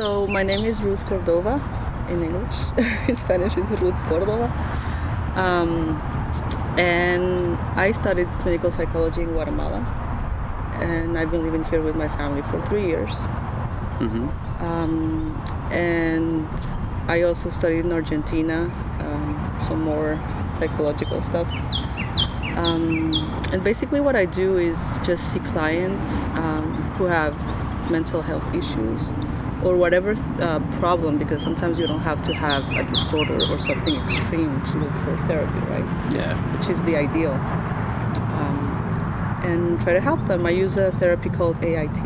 So my name is Ruth Cordova in English. In Spanish it's Ruth Cordova. And I studied clinical psychology in Guatemala. And I've been living here with my family for 3 years. Mm-hmm. And I also studied in Argentina, some more psychological stuff. And basically what I do is just see clients who have mental health issues or whatever problem, because sometimes you don't have to have a disorder or something extreme to look for therapy, right? Yeah. Which is the ideal. And try to help them. I use a therapy called AIT,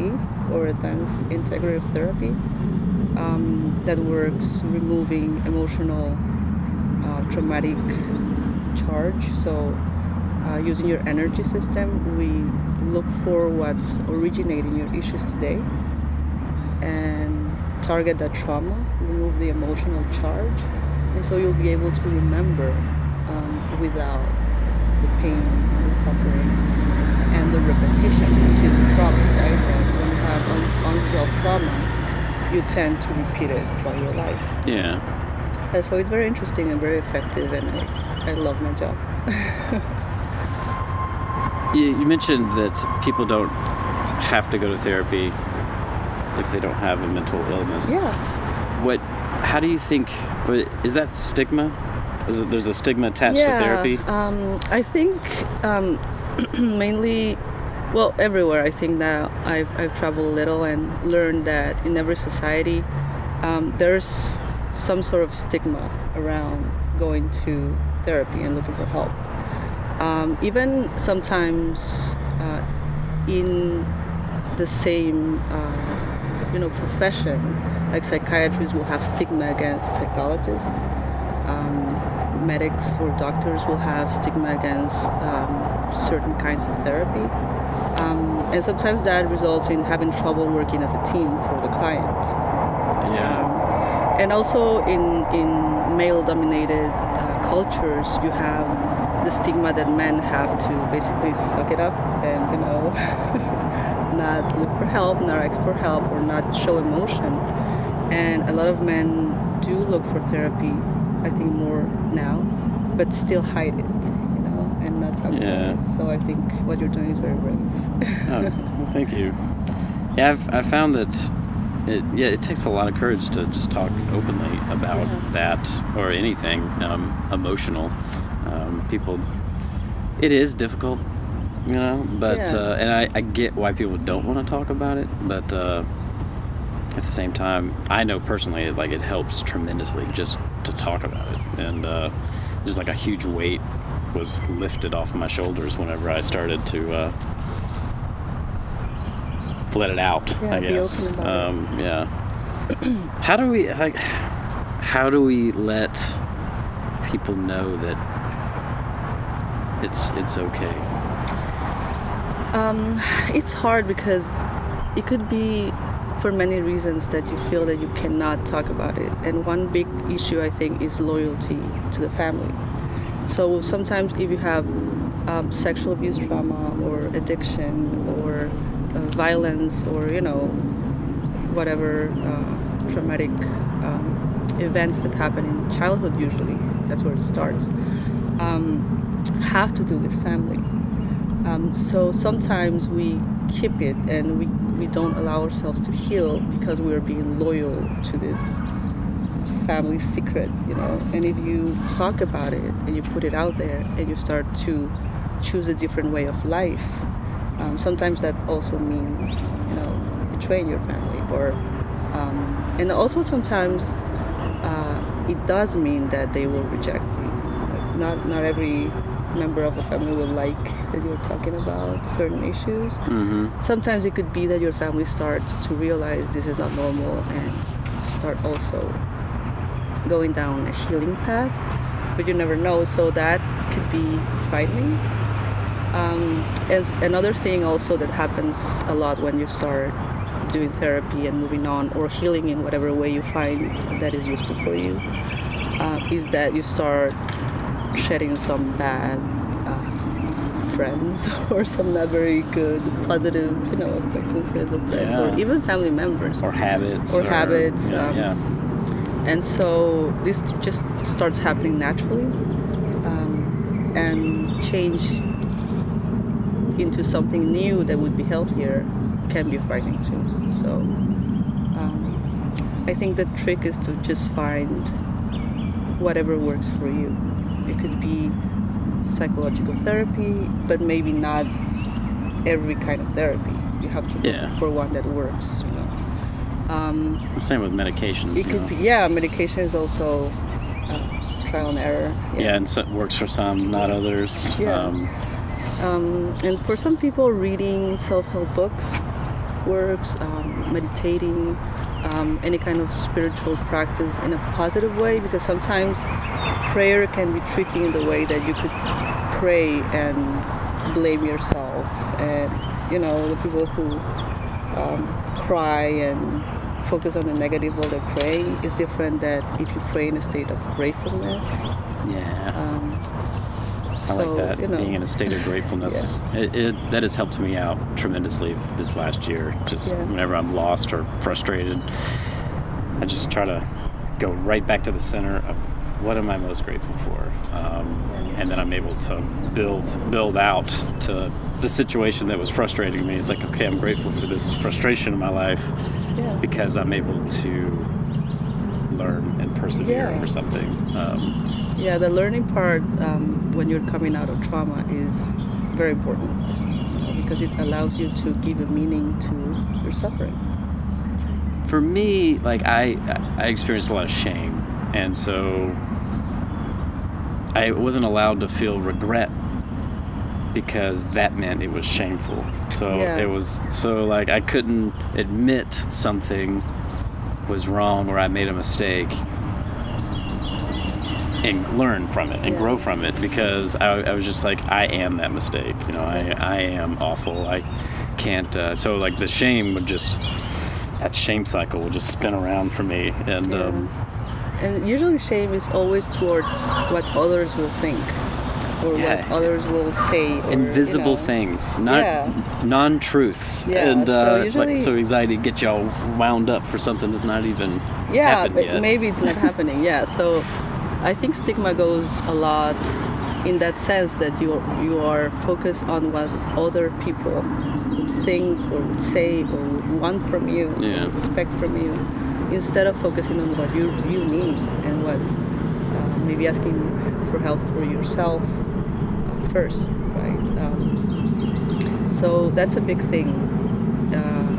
or Advanced Integrative Therapy, that works removing emotional traumatic charge. So using your energy system, we look for what's originating your issues today and target that trauma, remove the emotional charge, and so you'll be able to remember without the pain, the suffering, and the repetition, which is the problem, right? And when you have unresolved trauma, you tend to repeat it throughout your life. Yeah. So it's very interesting and very effective, and I love my job. You mentioned that people don't have to go to therapy if they don't have a mental illness. Yeah. How do you think, is that stigma? There's a stigma attached to therapy? I think mainly, well, everywhere. I think that I've traveled a little and learned that in every society there's some sort of stigma around going to therapy and looking for help. Even sometimes in the same profession, like psychiatrists will have stigma against psychologists. Medics or doctors will have stigma against certain kinds of therapy. And sometimes that results in having trouble working as a team for the client. Yeah. And also in male-dominated cultures, you have the stigma that men have to basically suck it up and, not look for help, not ask for help, or not show emotion. And a lot of men do look for therapy, I think, more now, but still hide it, and not talk about it. So I think what you're doing is very brave. Oh, well, thank you. Yeah, I've found that it takes a lot of courage to just talk openly about that or anything emotional. People, it is difficult, but and I get why people don't want to talk about it, but at the same time, I know personally, it helps tremendously just to talk about it, and just like a huge weight was lifted off my shoulders whenever I started to let it out. I guess. Be open about it. How do we let people know that it's okay? It's hard because it could be for many reasons that you feel that you cannot talk about it. And one big issue, I think, is loyalty to the family. So sometimes if you have sexual abuse trauma or addiction or violence or, whatever traumatic events that happen in childhood, usually, that's where it starts, have to do with family. So sometimes we keep it and we don't allow ourselves to heal because we are being loyal to this family secret, And if you talk about it and you put it out there and you start to choose a different way of life, sometimes that also means, betraying your family, or and also sometimes it does mean that they will reject you. Not every member of the family will like that you're talking about certain issues. Mm-hmm. Sometimes it could be that your family starts to realize this is not normal and start also going down a healing path, but you never know, so that could be frightening. As another thing also that happens a lot when you start doing therapy and moving on or healing in whatever way you find that is useful for you, is that you start shedding some bad friends or some not very good positive, acquaintances or friends or even family members. Or habits. And so this just starts happening naturally, and change into something new that would be healthier can be frightening too. So I think the trick is to just find whatever works for you. It could be psychological therapy, but maybe not every kind of therapy. You have to look for one that works, Same with medications. It could be, medication is also trial and error. And so it works for some, not others. And for some people, reading self-help books works, meditating, any kind of spiritual practice in a positive way, because sometimes prayer can be tricky in the way that you could pray and blame yourself, and the people who cry and focus on the negative while they're praying is different than if you pray in a state of gratefulness. I like that, being in a state of gratefulness. That has helped me out tremendously this last year. Just whenever I'm lost or frustrated, I just try to go right back to the center of what am I most grateful for, and then I'm able to build out to the situation that was frustrating me. It's like, okay, I'm grateful for this frustration in my life because I'm able to learn and persevere over something. The learning part when you're coming out of trauma is very important, because it allows you to give a meaning to your suffering. For me, I experienced a lot of shame, and so I wasn't allowed to feel regret because that meant it was shameful. So it was I couldn't admit something was wrong or I made a mistake and learn from it and grow from it, because I was just like, I am that mistake. I am awful. I can't. So the shame would that shame cycle would just spin around for me. And usually shame is always towards what others will think or what others will say. Or, invisible things, not non-truths. And so anxiety gets you all wound up for something that's not even happened yet. Maybe it's not happening. So I think stigma goes a lot in that sense that you are focused on what other people would think or would say or would want from you, or expect from you, instead of focusing on what you need and what maybe asking for help for yourself first, right? So that's a big thing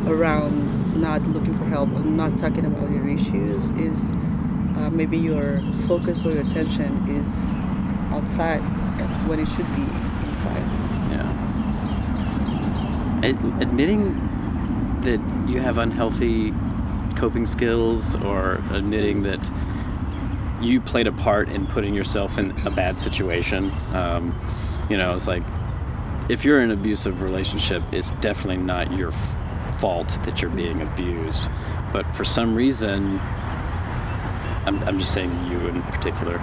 around not looking for help or not talking about your issues is maybe your focus or your attention is outside when it should be inside. Admitting that you have unhealthy coping skills, or admitting that you played a part in putting yourself in a bad situation. It's like, if you're in an abusive relationship, it's definitely not your fault that you're being abused. But for some reason, I'm just saying you in particular.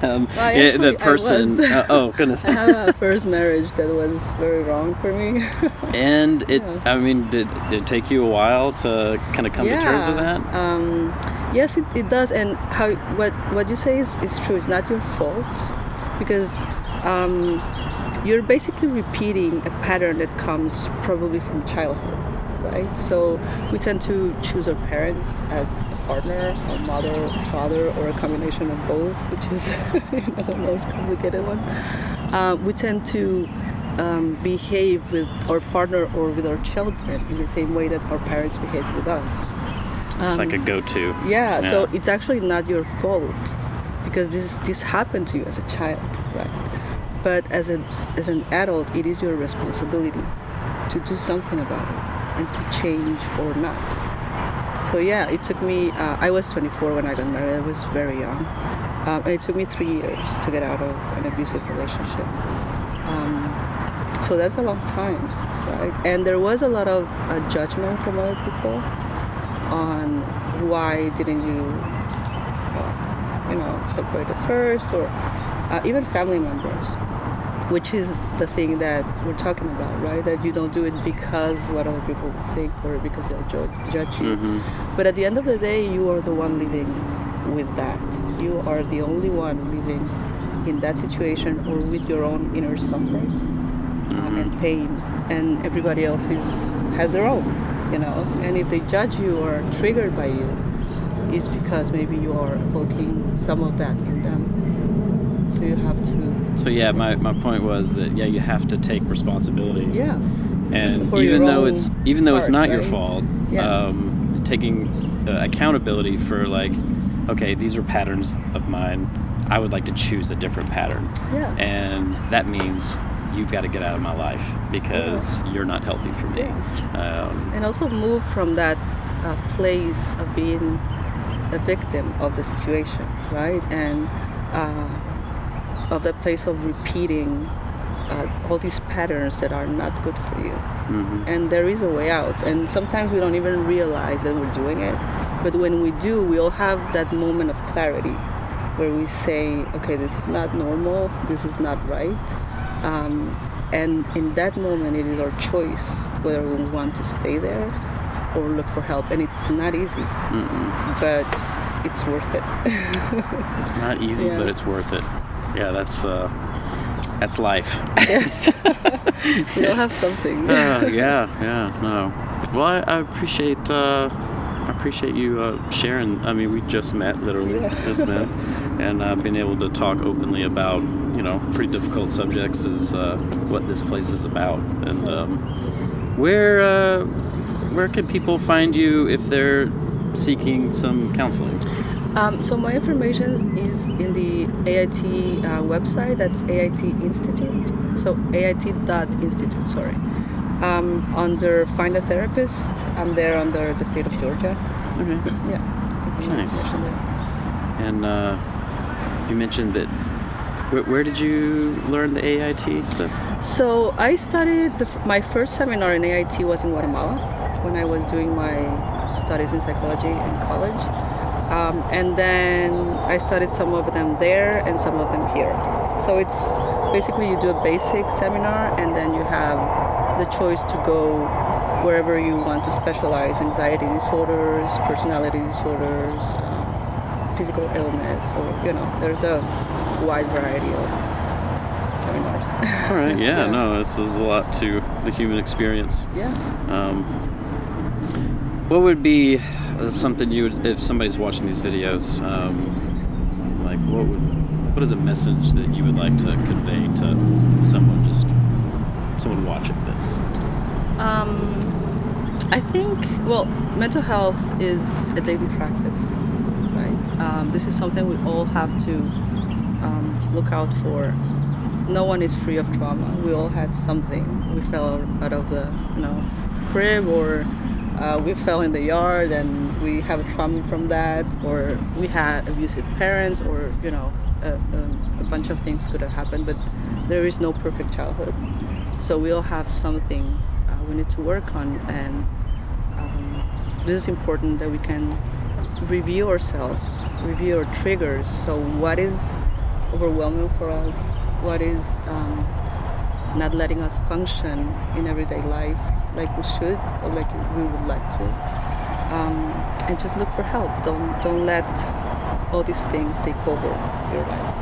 The person. Oh goodness. I had a first marriage that was very wrong for me. And it. I mean, did it take you a while to kind of come to terms with that? Yes, it does. And what you say is true. It's not your fault, because you're basically repeating a pattern that comes probably from childhood. Right? So we tend to choose our parents as a partner, a mother, or father, or a combination of both, which is the most complicated one. We tend to behave with our partner or with our children in the same way that our parents behaved with us. It's like a go-to. So it's actually not your fault, because this happened to you as a child, right? But as an adult, it is your responsibility to do something about it, and to change or not. So it took me, I was 24 when I got married. I was very young. And it took me 3 years to get out of an abusive relationship. So that's a long time, right? And there was a lot of judgment from other people on why didn't you, separate at first, or even family members. which is the thing that we're talking about, right? That you don't do it because what other people think or because they'll judge you. But at the end of the day, you are the one living with that. You are the only one living in that situation or with your own inner suffering and pain, and everybody else has their own, you know. And if they judge you or are triggered by you, it's because maybe you are evoking some of that in them. So you have to. So yeah, my point was that you have to take responsibility. Yeah. And For even your though own it's not your right? fault, Yeah. taking accountability for like, okay, these are patterns of mine. I would like to choose a different pattern. Yeah. And that means you've got to get out of my life because you're not healthy for me. And also move from that place of being a victim of the situation, right? And of that place of repeating all these patterns that are not good for you. And there is a way out. And sometimes we don't even realize that we're doing it. But when we do, we all have that moment of clarity where we say, okay, this is not normal, this is not right. And in that moment, it is our choice whether we want to stay there or look for help. And it's not easy, but it's worth it. It's not easy, but it's worth it. Yeah, that's life. Yes. We all have something. No. Well, I appreciate you sharing. I mean, we just met literally just then, and being able to talk openly about, you know, pretty difficult subjects is what this place is about. And where can people find you if they're seeking some counseling? So my information is in the AIT website. That's AIT Institute. So AIT.institute, sorry. Under Find a Therapist, I'm there under the state of Georgia. Okay. Yeah. Nice. And you mentioned that. Where did you learn the AIT stuff? So I studied my first seminar in AIT was in Guatemala when I was doing my studies in psychology in college. And then I studied some of them there and some of them here. So it's basically you do a basic seminar and then you have the choice to go wherever you want to specialize: anxiety disorders, personality disorders, physical illness. So, you know, there's a wide variety of seminars. All right, no, this is a lot to the human experience. Yeah. What would be something you would, if somebody's watching these videos, like what is a message that you would like to convey to someone watching this? I think, well, mental health is a daily practice, right? This is something we all have to look out for. No one is free of trauma. We all had something. We fell out of the, crib, or we fell in the yard and we have a trauma from that, or we had abusive parents, or, a bunch of things could have happened, but there is no perfect childhood. So we all have something we need to work on, and this is important that we can review ourselves, review our triggers. So what is overwhelming for us? What is not letting us function in everyday life like we should or like we would like to? And just look for help. Don't let all these things take over your life.